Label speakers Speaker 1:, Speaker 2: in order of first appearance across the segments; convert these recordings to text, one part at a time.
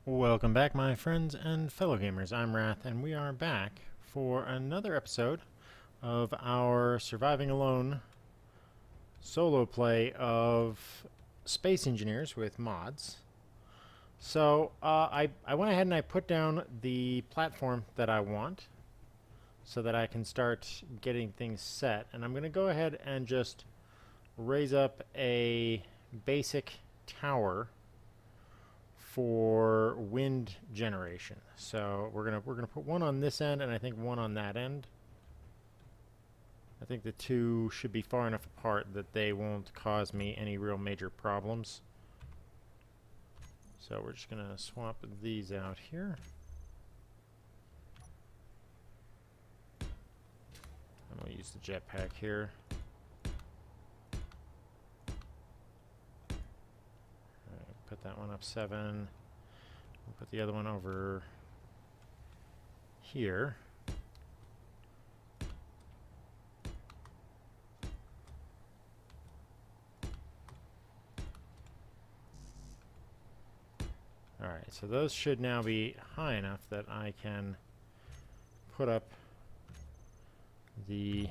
Speaker 1: Welcome back, my friends and fellow gamers. I'm Wrath, and we are back for another episode of our Surviving Alone solo play of Space Engineers with mods. I went ahead and I put down the platform that I want so that I can start getting things set. And I'm going to go ahead and just raise up a basic tower for wind generation. So we're gonna put one on this end and I think one on that end. I think the two should be far enough apart that they won't cause me any real major problems. So we're just gonna swap these out here. And we'll use the jetpack here. Put that one up 7. We'll put the other one over here. Alright, so those should now be high enough that I can put up the...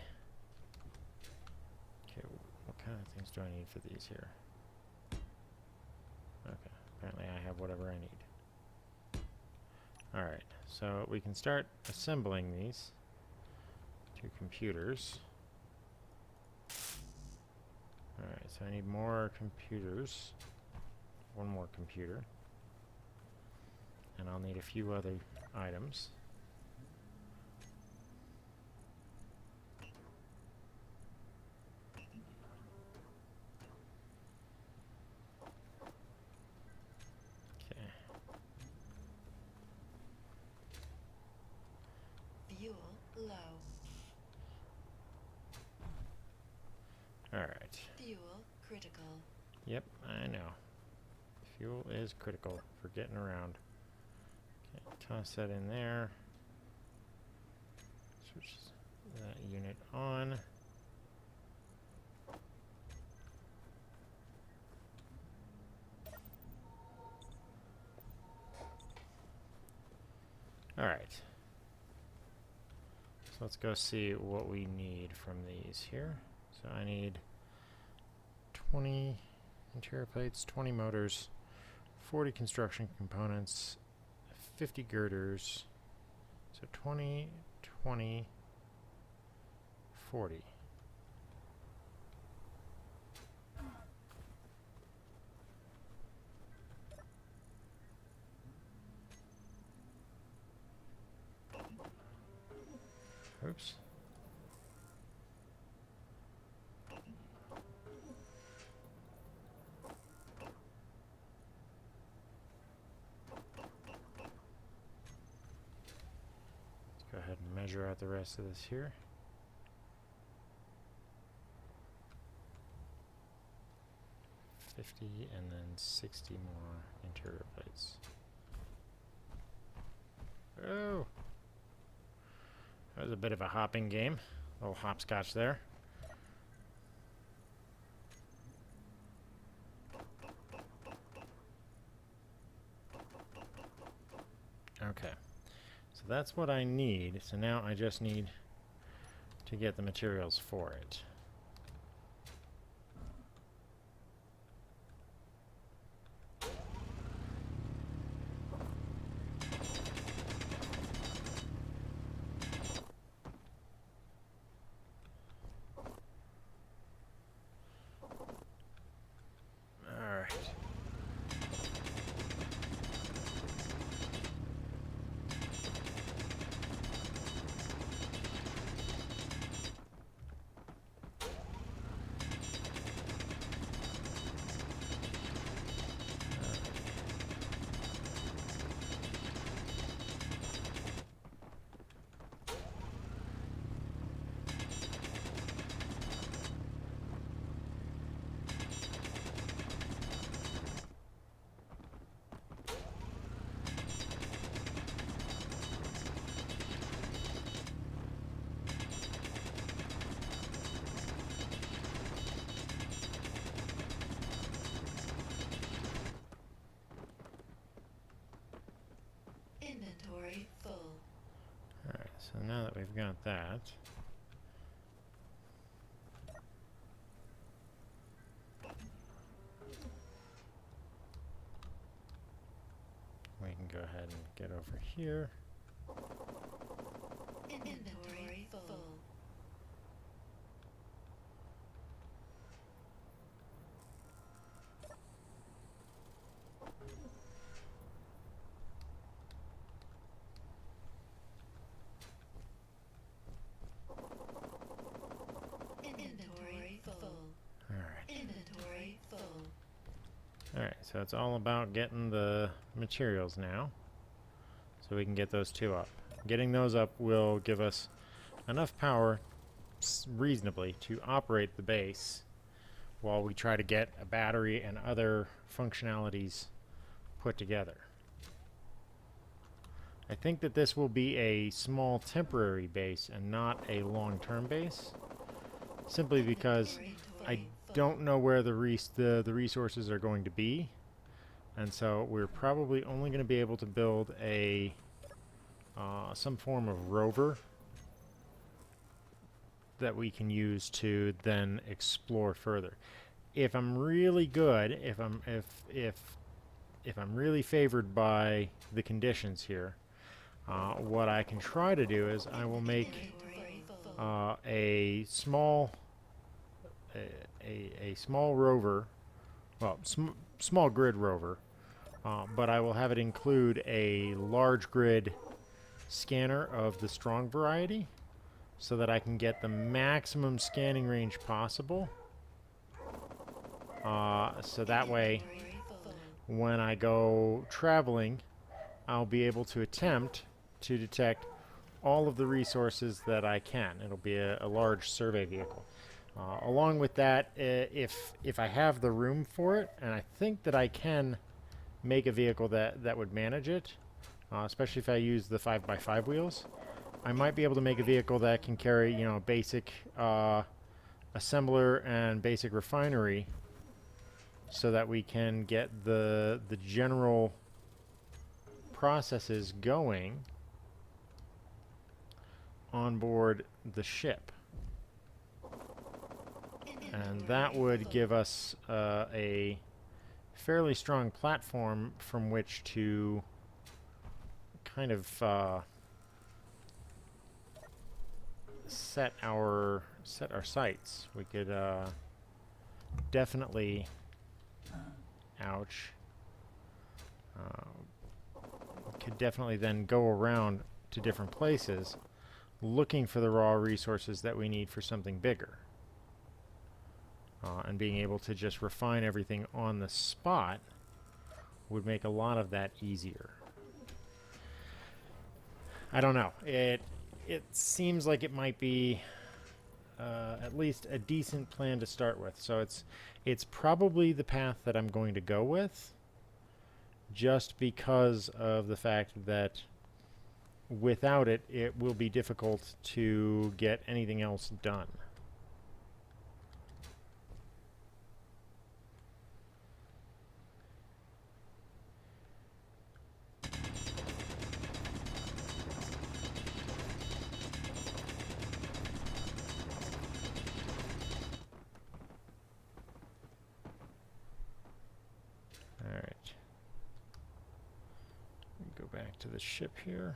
Speaker 1: Okay, what kind of things do I need for these here? Okay, apparently I have whatever I need. Alright, so we can start assembling these two computers. Alright, so I need more computers. One more computer. And I'll need a few other items.
Speaker 2: Fuel low.
Speaker 1: Alright.
Speaker 2: Fuel critical.
Speaker 1: Yep, I know. Fuel is critical for getting around. Okay, toss that in there. Switch that unit on. Alright. So let's go see what we need from these here. So I need 20 interior plates, 20 motors, 40 construction components, 50 girders. So 20, 20, 40. Oops. Let's go ahead and measure out the rest of this here. And then 60 more interior plates. Oh! That was a bit of a hopping game. A little hopscotch there. Okay. So that's what I need. So now I just need to get the materials for it. So now that we've got that, we can go ahead and get over here.
Speaker 2: Inventory full. Inventory full.
Speaker 1: Alright.
Speaker 2: Inventory full.
Speaker 1: Alright, so it's all about getting the materials now, so we can get those two up. Getting those up will give us enough power, reasonably, to operate the base while we try to get a battery and other functionalities put together. I think that this will be a small temporary base and not a long-term base, simply because I don't know where the resources are going to be, and so we're probably only going to be able to build a some form of rover that we can use to then explore further. If I'm really good, if I'm really favored by the conditions here, what I can try to do is I will make a small rover, well, small grid rover, but I will have it include a large grid scanner of the strong variety, so that I can get the maximum scanning range possible. So that way, when I go traveling, I'll be able to attempt to detect all of the resources that I can. It'll be a large survey vehicle. Along with that, if I have the room for it, and I think that I can make a vehicle that would manage it, especially if I use the 5x5 wheels, I might be able to make a vehicle that can carry, you know, a basic assembler and basic refinery, so that we can get the general processes going on board the ship. And that would give us a fairly strong platform from which to kind of set our sights. We could definitely, ouch, could definitely then go around to different places looking for the raw resources that we need for something bigger. And being able to just refine everything on the spot would make a lot of that easier. I don't know. It seems like it might be at least a decent plan to start with. So it's probably the path that I'm going to go with, just because of the fact that without it, it will be difficult to get anything else done. Alright. Go back to the ship here.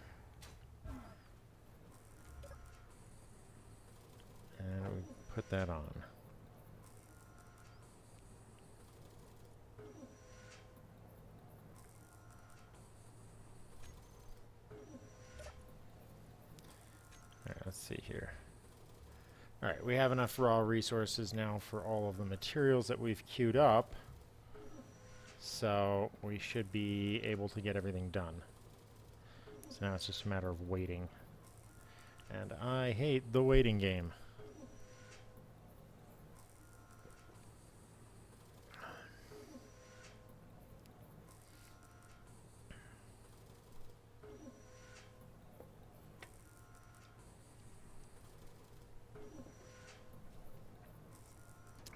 Speaker 1: And we put that on. Alright, let's see here. Alright, we have enough raw resources now for all of the materials that we've queued up. So we should be able to get everything done. So now it's just a matter of waiting. And I hate the waiting game.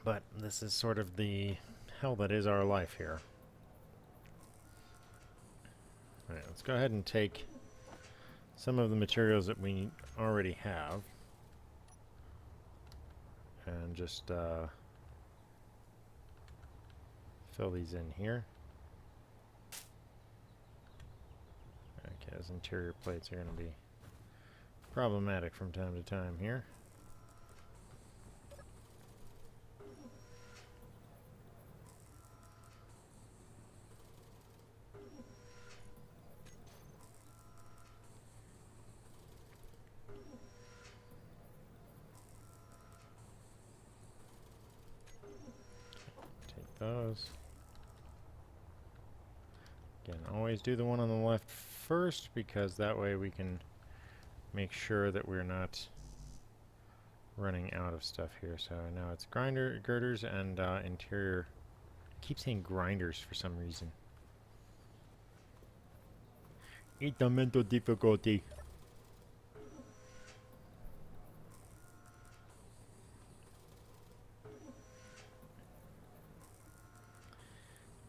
Speaker 1: But this is sort of the hell that is our life here. Alright, let's go ahead and take some of the materials that we already have and just fill these in here. Okay, those interior plates are going to be problematic from time to time here. Take those. Again, always do the one on the left first, because that way we can make sure that we're not running out of stuff here. So now it's girders and interior. I keep saying grinders for some reason. It's a mental difficulty.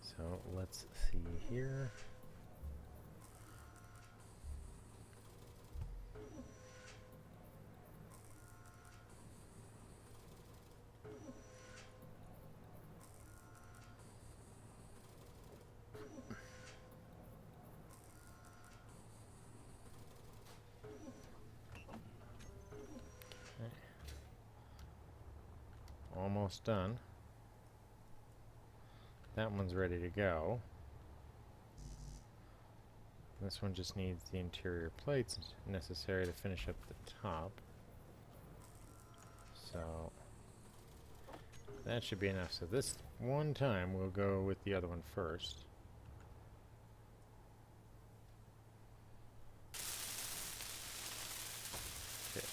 Speaker 1: So let's see here. Almost done. That one's ready to go. This one just needs the interior plates necessary to finish up the top. So that should be enough. So this one time we'll go with the other one first. Okay.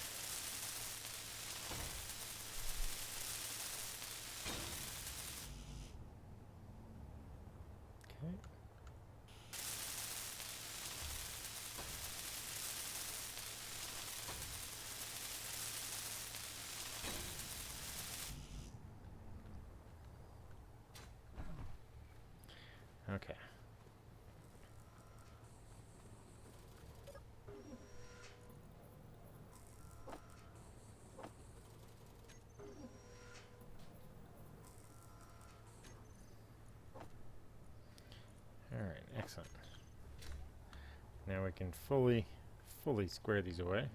Speaker 1: Okay. Okay. All right, excellent. Now we can fully square these away.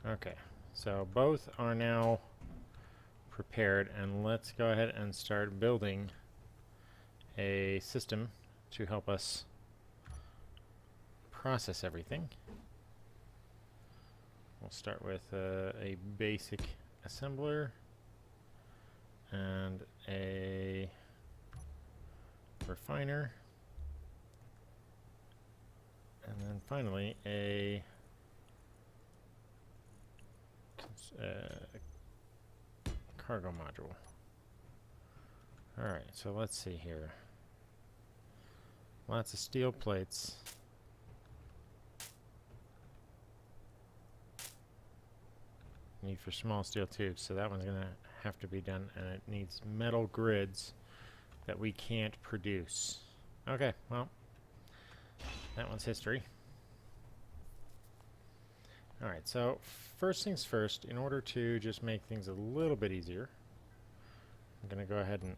Speaker 1: Okay, so both are now prepared, and let's go ahead and start building a system to help us process everything. We'll start with a basic assembler and a refiner, and then finally a cargo module. Alright, so let's see here. Lots of steel plates. Need for small steel tubes, so that one's gonna have to be done, and it needs metal grids that we can't produce. Okay, well, that one's history. Alright, so first things first, in order to just make things a little bit easier, I'm going to go ahead and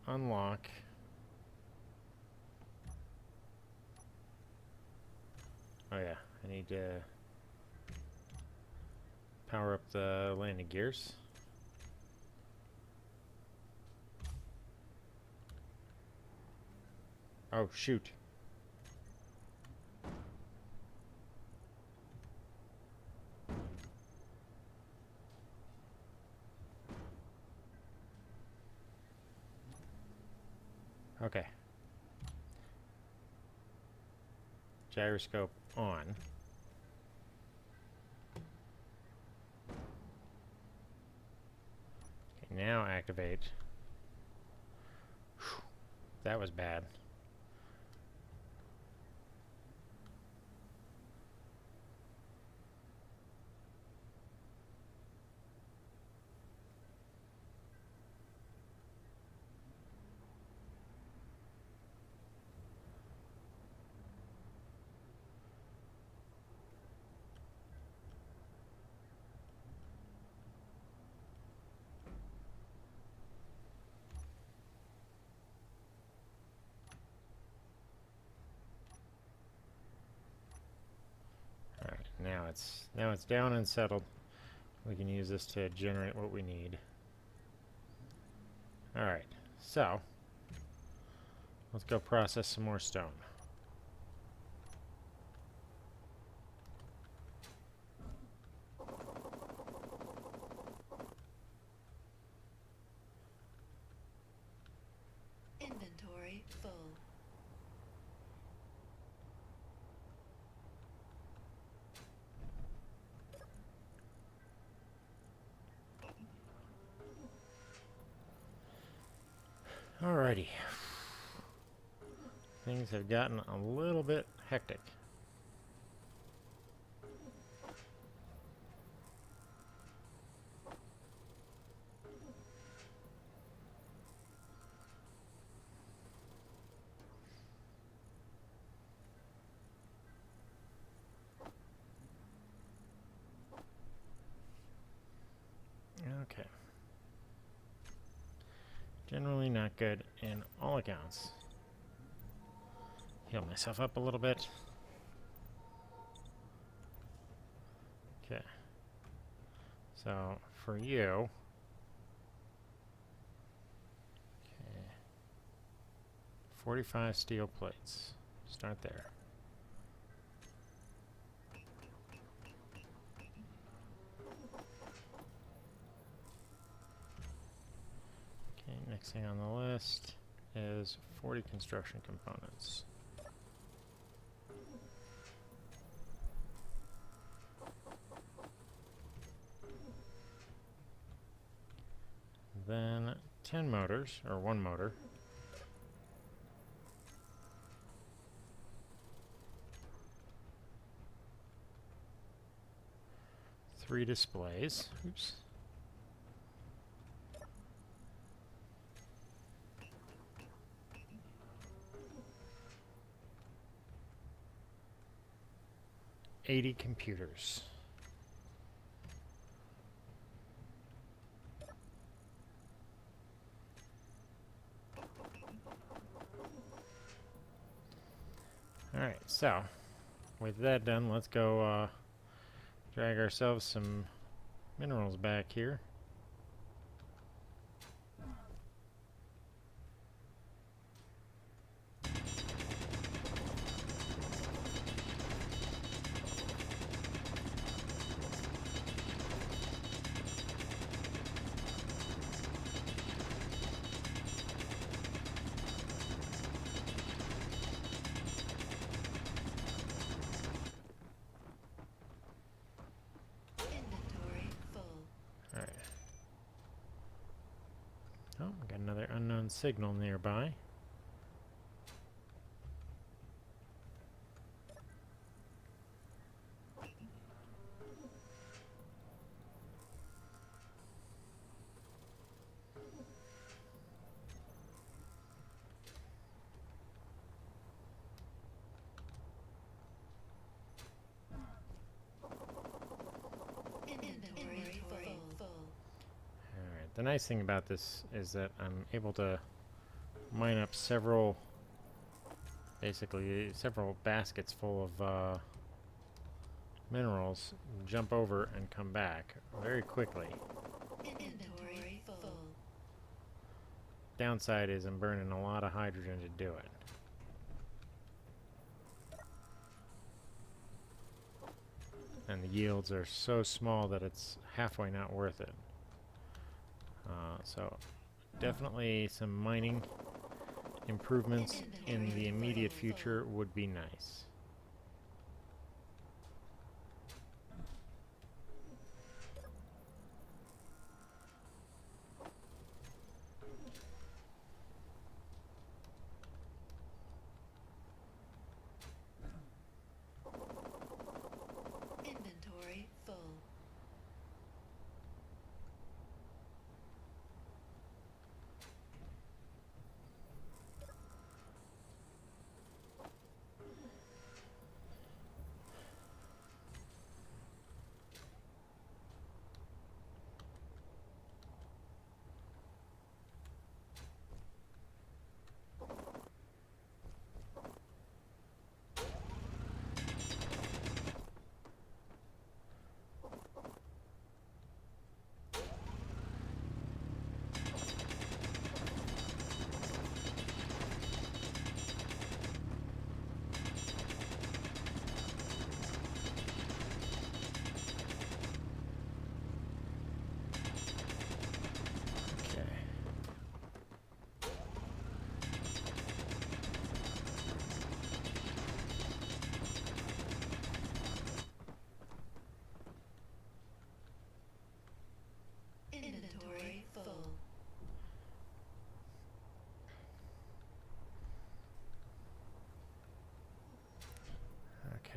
Speaker 1: unlock oh yeah, I need to power up the landing gears. Oh shoot. Okay. Gyroscope on. Okay, now activate. Whew, that was bad. it's down and settled. We can use this to generate what we need. Alright, so let's go process some more stone.
Speaker 2: Inventory full.
Speaker 1: Alrighty. Things have gotten a little bit hectic. Okay. Generally not good in all accounts. Heal myself up a little bit. Okay. So, for you... Okay. 45 steel plates. Start there. Okay, next thing on the list is 40 construction components. Then 10 motors, or 1 motor. Three displays. Oops. $80 computers. Alright, so with that done, let's go drag ourselves some minerals back here.
Speaker 2: Inventory full.
Speaker 1: Alright. Oh, got another unknown signal nearby.
Speaker 2: Inventory full.
Speaker 1: Alright, the nice thing about this is that I'm able to mine up several, basically several baskets full of minerals, jump over and come back very quickly.
Speaker 2: Inventory full.
Speaker 1: Downside is I'm burning a lot of hydrogen to do it. And the yields are so small that it's halfway not worth it. So definitely some mining improvements in the immediate future would be nice.
Speaker 2: Inventory full.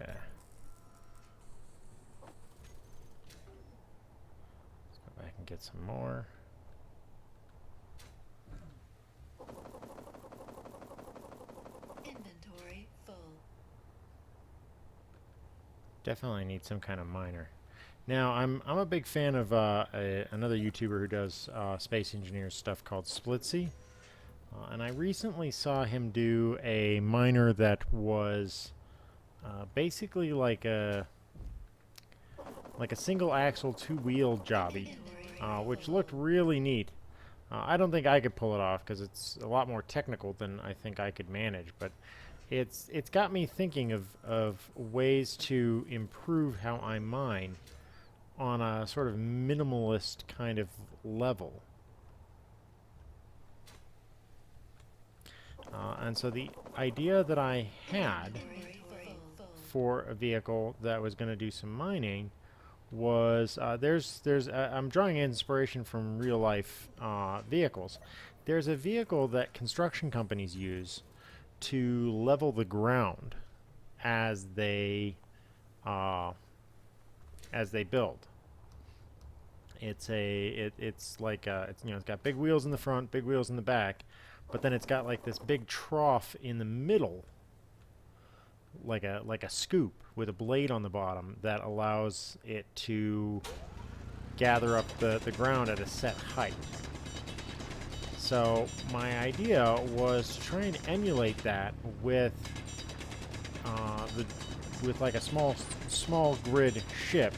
Speaker 1: Okay. Let's go back and get some more.
Speaker 2: Inventory full.
Speaker 1: Definitely need some kind of miner. Now, I'm a big fan of another YouTuber who does space engineers stuff called Splitsy. And I recently saw him do a miner that was basically like a single axle two-wheel jobby, which looked really neat. I don't think I could pull it off because it's a lot more technical than I think I could manage, but it's got me thinking of ways to improve how I mine on a sort of minimalist kind of level. And so the idea that I had
Speaker 2: Inventory full.
Speaker 1: for a vehicle that was going to do some mining was I'm drawing inspiration from real life vehicles. There's a vehicle that construction companies use to level the ground as they build. It's like it's got big wheels in the front, big wheels in the back, but then it's got like this big trough in the middle, like a scoop with a blade on the bottom that allows it to gather up the ground at a set height. So my idea was to try and emulate that with like a small grid ship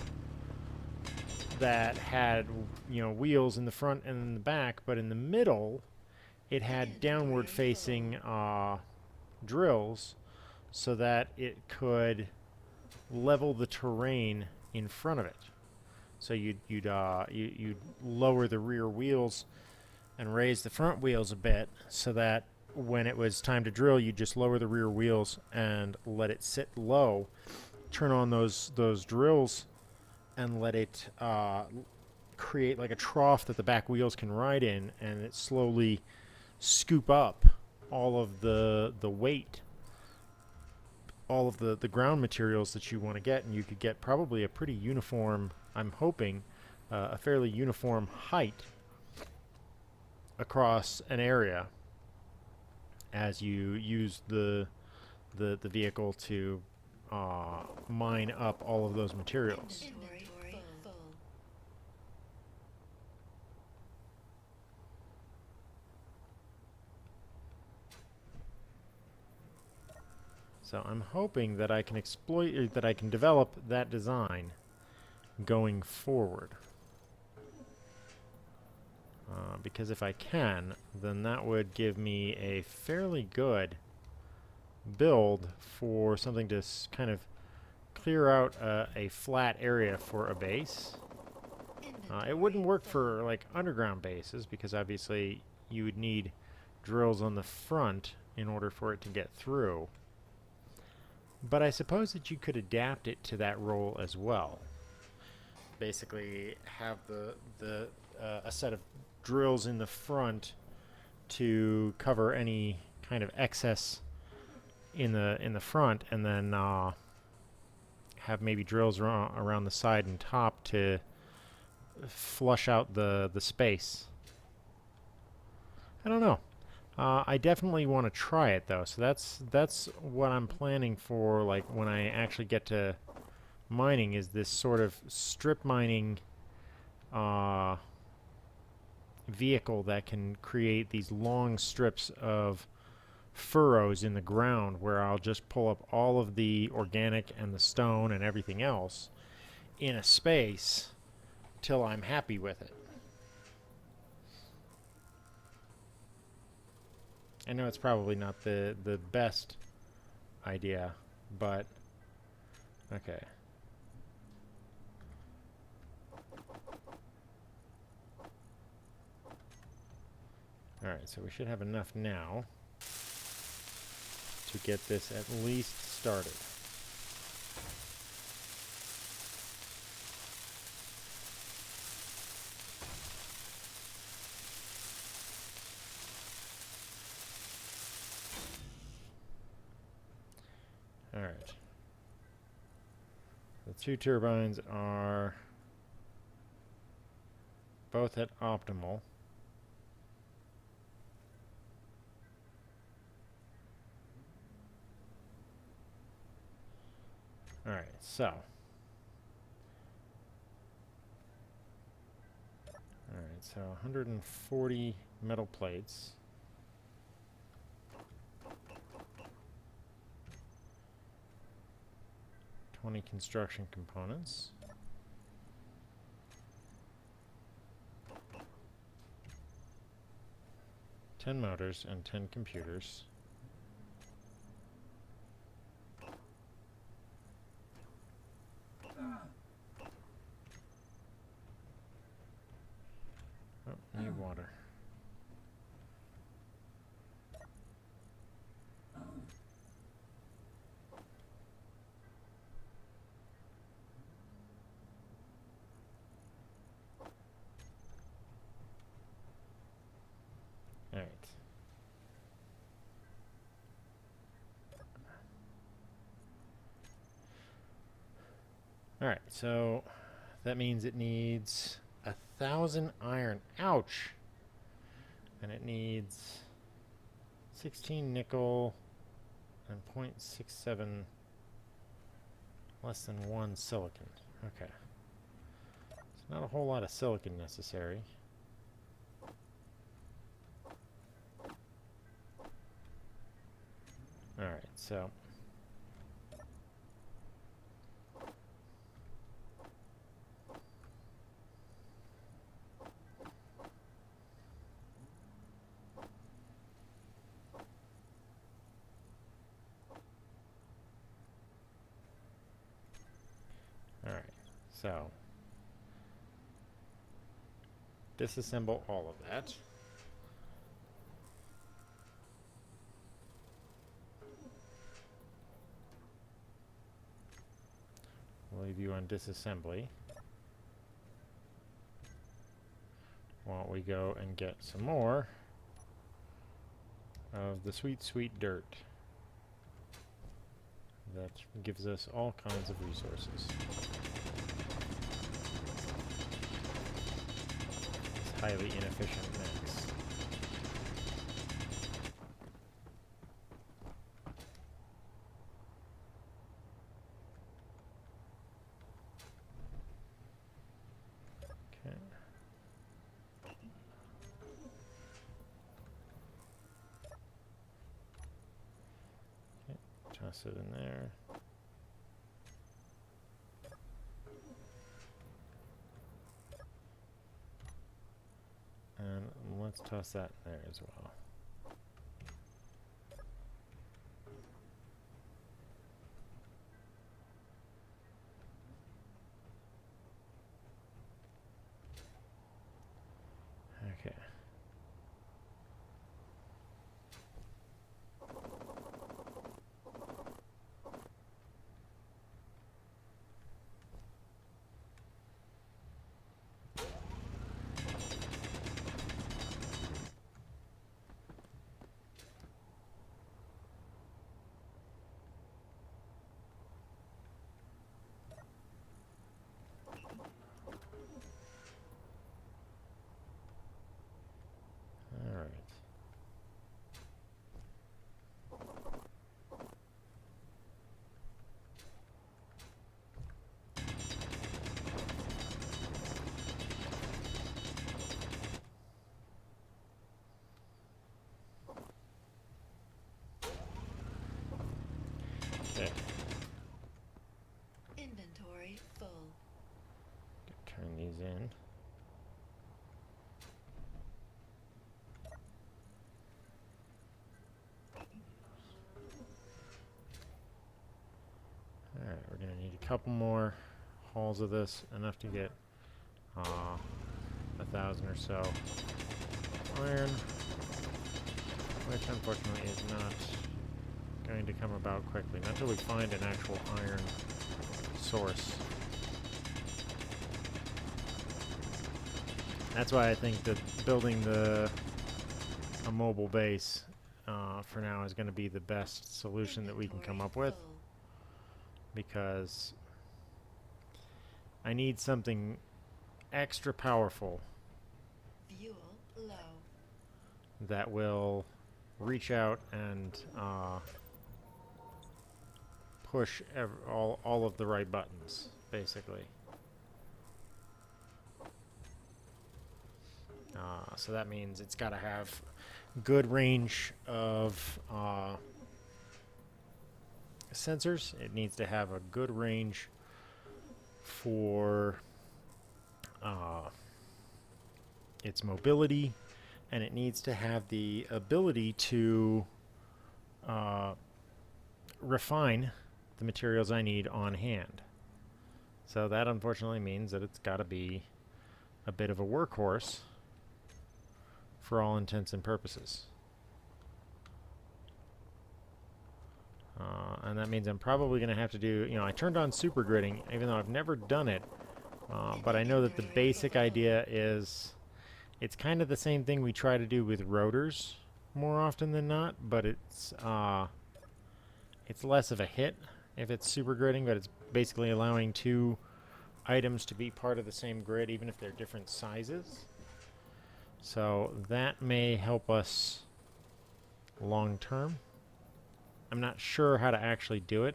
Speaker 1: that had wheels in the front and in the back, but in the middle it had downward facing drills so that it could level the terrain in front of it. So you'd lower the rear wheels and raise the front wheels a bit so that when it was time to drill, you just lower the rear wheels and let it sit low, turn on those drills, and let it create like a trough that the back wheels can ride in, and it slowly scoop up all of the weight, all of the ground materials that you want to get, and you could get probably a pretty uniform, I'm hoping, a fairly uniform height across an area as you use the vehicle to mine up all of those materials.
Speaker 2: Inventory full.
Speaker 1: So I'm hoping that I can that I can develop that design going forward. Because if I can, then that would give me a fairly good build for something to kind of clear out a flat area for a base. It wouldn't work for like underground bases because obviously you would need drills on the front in order for it to get through. But I suppose that you could adapt it to that role as well. Basically have a set of drills in the front to cover any kind of excess in the front, and then have maybe drills around the side and top to flush out the space. I don't know. I definitely want to try it though, so that's what I'm planning for. Like when I actually get to mining, is this sort of strip mining vehicle that can create these long strips of furrows in the ground where I'll just pull up all of the organic and the stone and everything else in a space till I'm happy with it. I know it's probably not the best idea, but okay. Alright, so we should have enough now to get this at least started. Alright. The two turbines are both at optimal. Alright, so. Alright, so 140 metal plates. Twenty construction components. Ten motors and 10 computers. Oh, need water. Alright. Alright, so that means it needs 1,000 iron. Ouch! And it needs 16 nickel and 0.67 less than 1 silicon. Okay. It's not a whole lot of silicon necessary. Alright, so disassemble all of that. We'll leave you on disassembly while we go and get some more of the sweet, sweet dirt that gives us all kinds of resources. This highly inefficient mix. Okay. Toss it in there. And let's toss that in there as well. Okay. All right. Okay.
Speaker 2: Inventory full.
Speaker 1: Turn these in. Alright, we're going to need a couple more hauls of this, enough to get 1,000 or so iron, which unfortunately is not going to come about quickly, not until we find an actual iron source. That's why I think that building a mobile base for now is going to be the best solution that we can come up with, because I need something extra powerful
Speaker 2: Fuel low.
Speaker 1: that will reach out and push all of the right buttons, basically. So that means it's got to have good range of sensors. It needs to have a good range for its mobility, and it needs to have the ability to refine the materials I need on hand. So that unfortunately means that it's got to be a bit of a workhorse for all intents and purposes. And that means I'm probably going to have to do, I turned on super gridding, even though I've never done it. But I know that the basic idea is it's kind of the same thing we try to do with rotors more often than not, but it's less of a hit if it's super gridding, but it's basically allowing two items to be part of the same grid, even if they're different sizes. So that may help us long term. I'm not sure how to actually do it.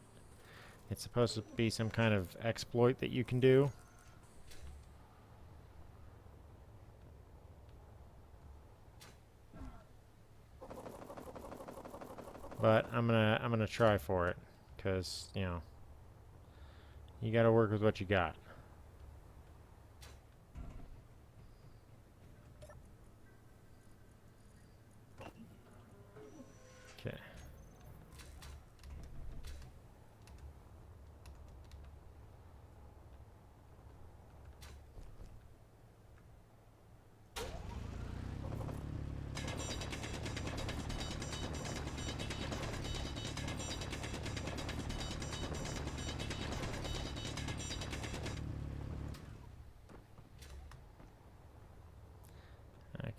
Speaker 1: It's supposed to be some kind of exploit that you can do. But I'm gonna try for it, because you got to work with what you got. Okay.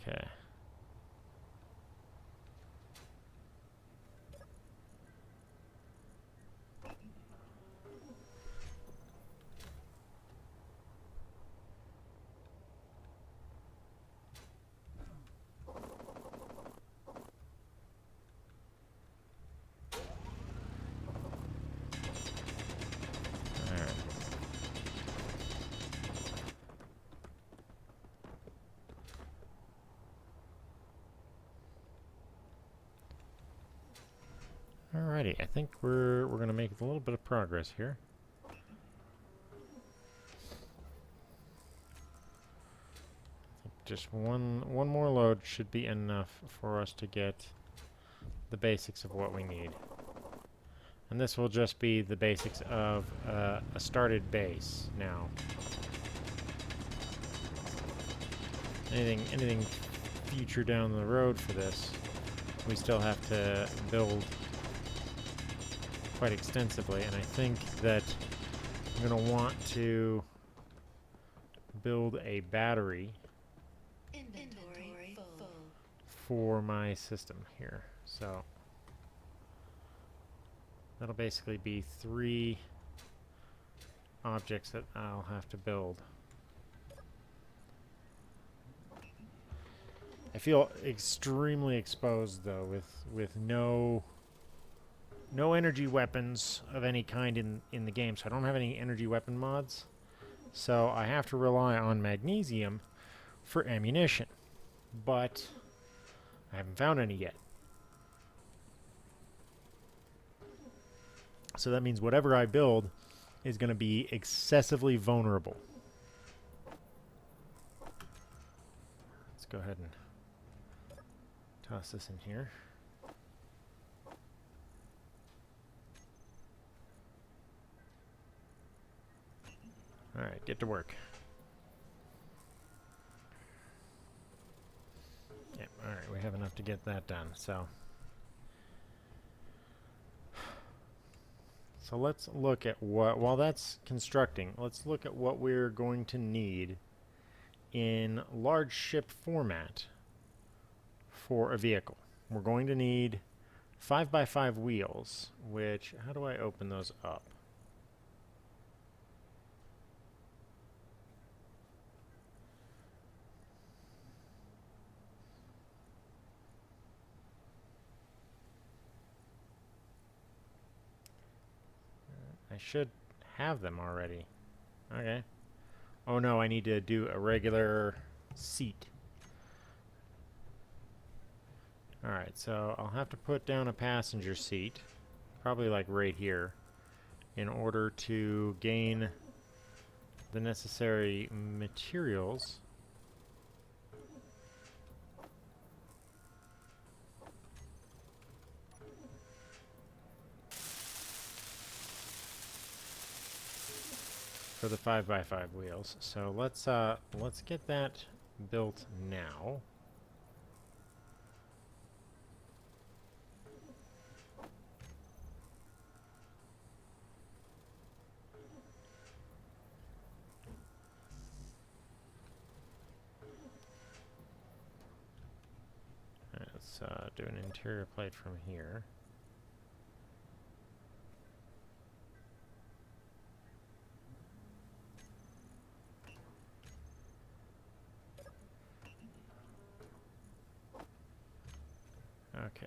Speaker 1: Okay. Alright. Alrighty, I think we're gonna make a little bit of progress here. Just one more load should be enough for us to get the basics of what we need. And this will just be the basics of a started base now. Anything future down the road for this, we still have to build quite extensively, and I think that I'm going to want to build a battery
Speaker 2: Inventory full.
Speaker 1: for my system here. So that'll basically be 3 objects that I'll have to build. I feel extremely exposed though, with no energy weapons of any kind in the game, so I don't have any energy weapon mods. So I have to rely on magnesium for ammunition, but I haven't found any yet. So that means whatever I build is going to be excessively vulnerable. Let's go ahead and toss this in here. Alright, get to work. Yep, alright, we have enough to get that done, so let's look at while that's constructing, let's look at what we're going to need in large ship format for a vehicle. We're going to need 5x5 wheels, which, how do I open those up? should have them already. Okay. Oh no, I need to do a regular seat. Alright, so I'll have to put down a passenger seat, probably like right here, in order to gain the necessary materials. For the 5x5 wheels. So let's get that built now. Let's do an interior plate from here. Okay.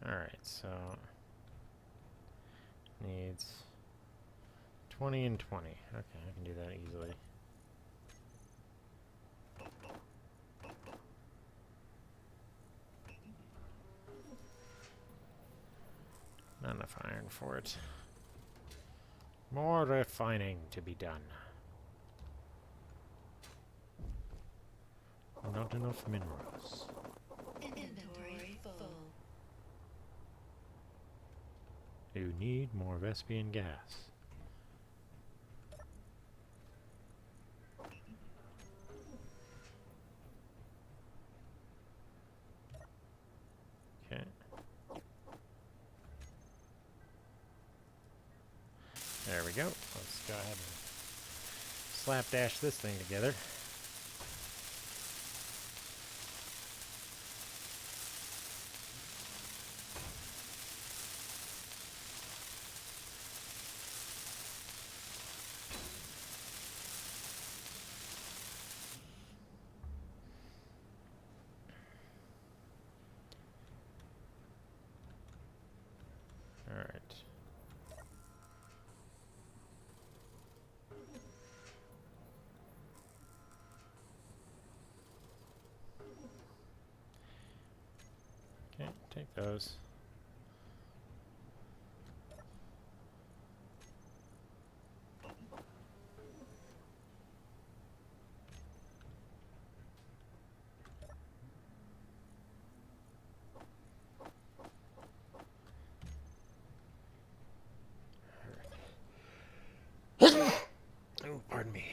Speaker 1: Alright, so needs 20 and 20. Okay, I can do that easily. Not enough iron for it. More refining to be done. Not enough minerals.
Speaker 2: Inventory full.
Speaker 1: You need more Vespian gas. Okay. There we go. Let's go ahead and slapdash this thing together. All right. Okay, take those. Oh, pardon me.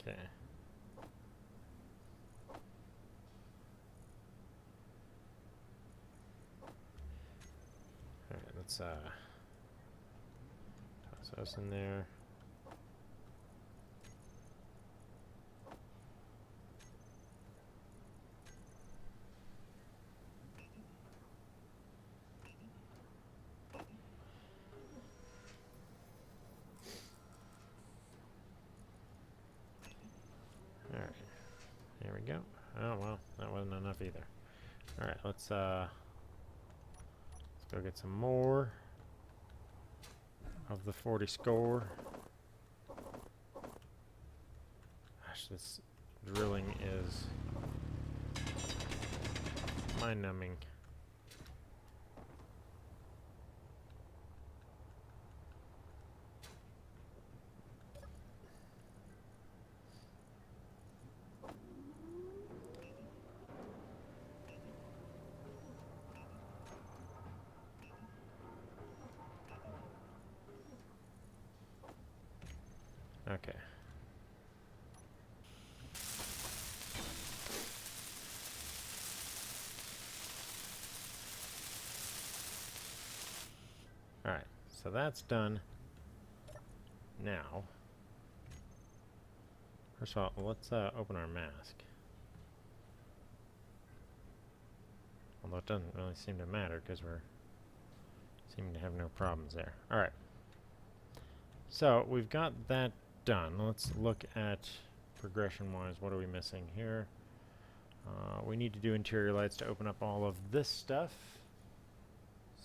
Speaker 1: Okay. All right, let's toss those in there. All right. There we go. Oh well, that wasn't enough either. All right, let's go get some more of the 40 score. Gosh, this drilling is mind-numbing. Okay. Alright, so that's done. Now, first of all, let's open our mask. Although it doesn't really seem to matter because we're Seem to have no problems there. All right. So we've got that done. Let's look at progression-wise. What are we missing here? We need to do interior lights to open up all of this stuff.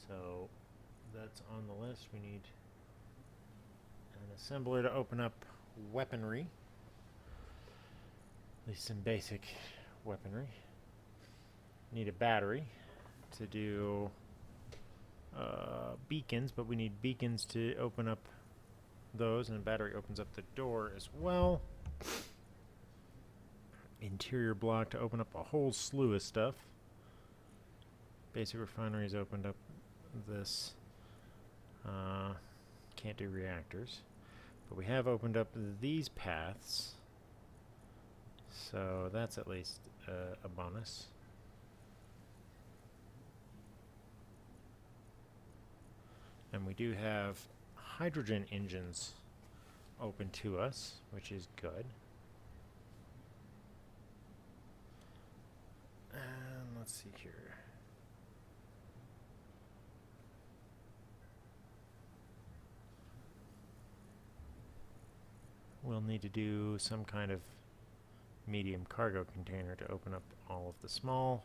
Speaker 1: So that's on the list. We need an assembler to open up weaponry. At least some basic weaponry. Need a battery to do beacons, but we need beacons to open up those, and a battery opens up the door as well. Interior block to open up a whole slew of stuff. Basic refineries opened up this. Can't do reactors, but we have opened up these paths, so that's at least a bonus. And we do have hydrogen engines open to us, which is good. And let's see here. We'll need to do some kind of medium cargo container to open up all of the small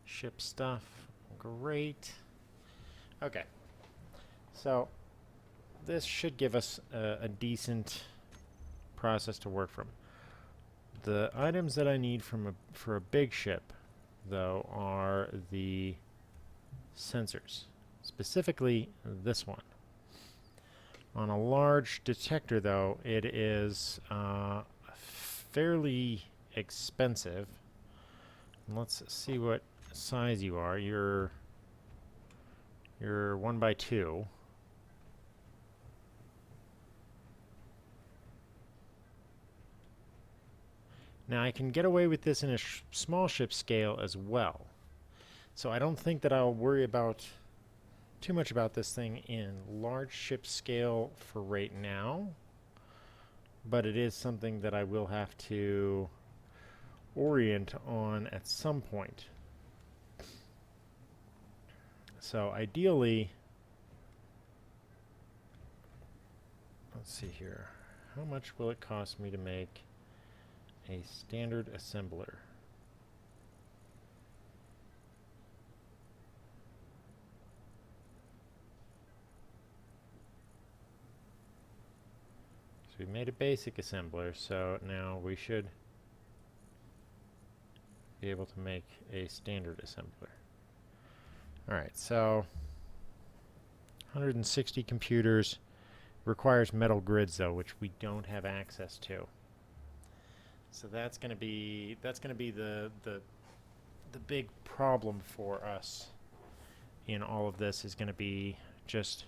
Speaker 1: ship stuff. Great. Okay. So this should give us a decent process to work from. The items that I need for a big ship, though, are the sensors. Specifically, this one. On a large detector, though, it is fairly expensive. Let's see what size you are. You're 1x2. Now I can get away with this in a small ship scale as well. So I don't think that I'll worry about too much about this thing in large ship scale for right now. But it is something that I will have to orient on at some point. So ideally, let's see here. How much will it cost me to make a standard assembler? So we made a basic assembler, so now we should be able to make a standard assembler. Alright, so 160 computers. Requires metal grids though, which we don't have access to. So that's going to be the big problem for us in all of this, is going to be just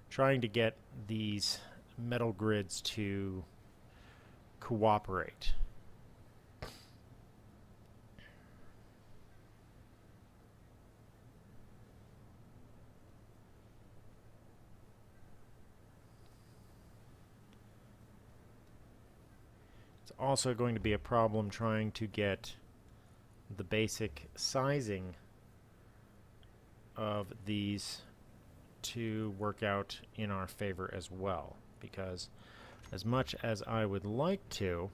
Speaker 1: trying to get these metal grids to cooperate. Also going to be a problem trying to get the basic sizing of these to work out in our favor as well, because as much as I would like to,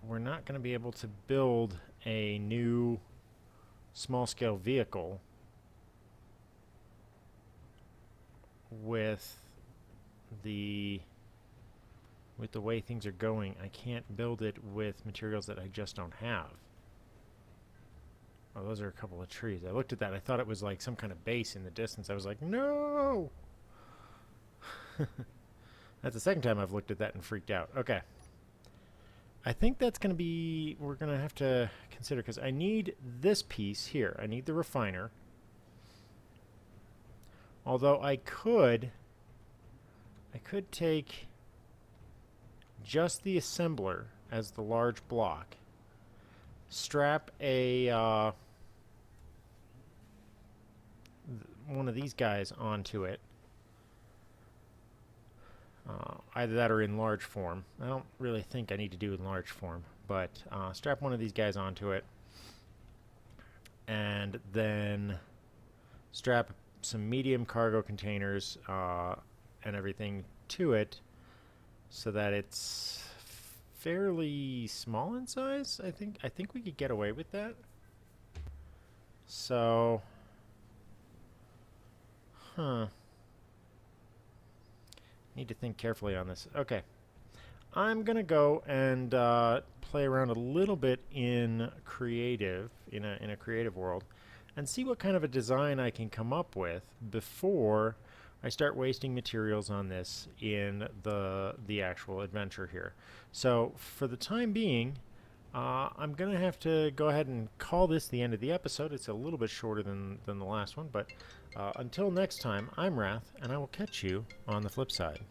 Speaker 1: we're not going to be able to build a new small-scale vehicle with the way things are going. I can't build it with materials that I just don't have. Oh, those are a couple of trees. I looked at that. I thought it was like some kind of base in the distance. I was like, no! That's the second time I've looked at that and freaked out. Okay. I think that's going to be... we're going to have to consider, because I need this piece here. I need the refiner. Although I could take just the assembler as the large block, strap a one of these guys onto it, either that or in large form. I don't really think I need to do in large form, but strap one of these guys onto it, and then strap some medium cargo containers and everything to it so that it's fairly small in size. I think we could get away with that. So, need to think carefully on this. Okay. I'm going to go and play around a little bit in creative, in a creative world, and see what kind of a design I can come up with before I start wasting materials on this in the actual adventure here. So for the time being, I'm going to have to go ahead and call this the end of the episode. It's a little bit shorter than the last one, but until next time, I'm Wrath, and I will catch you on the flip side.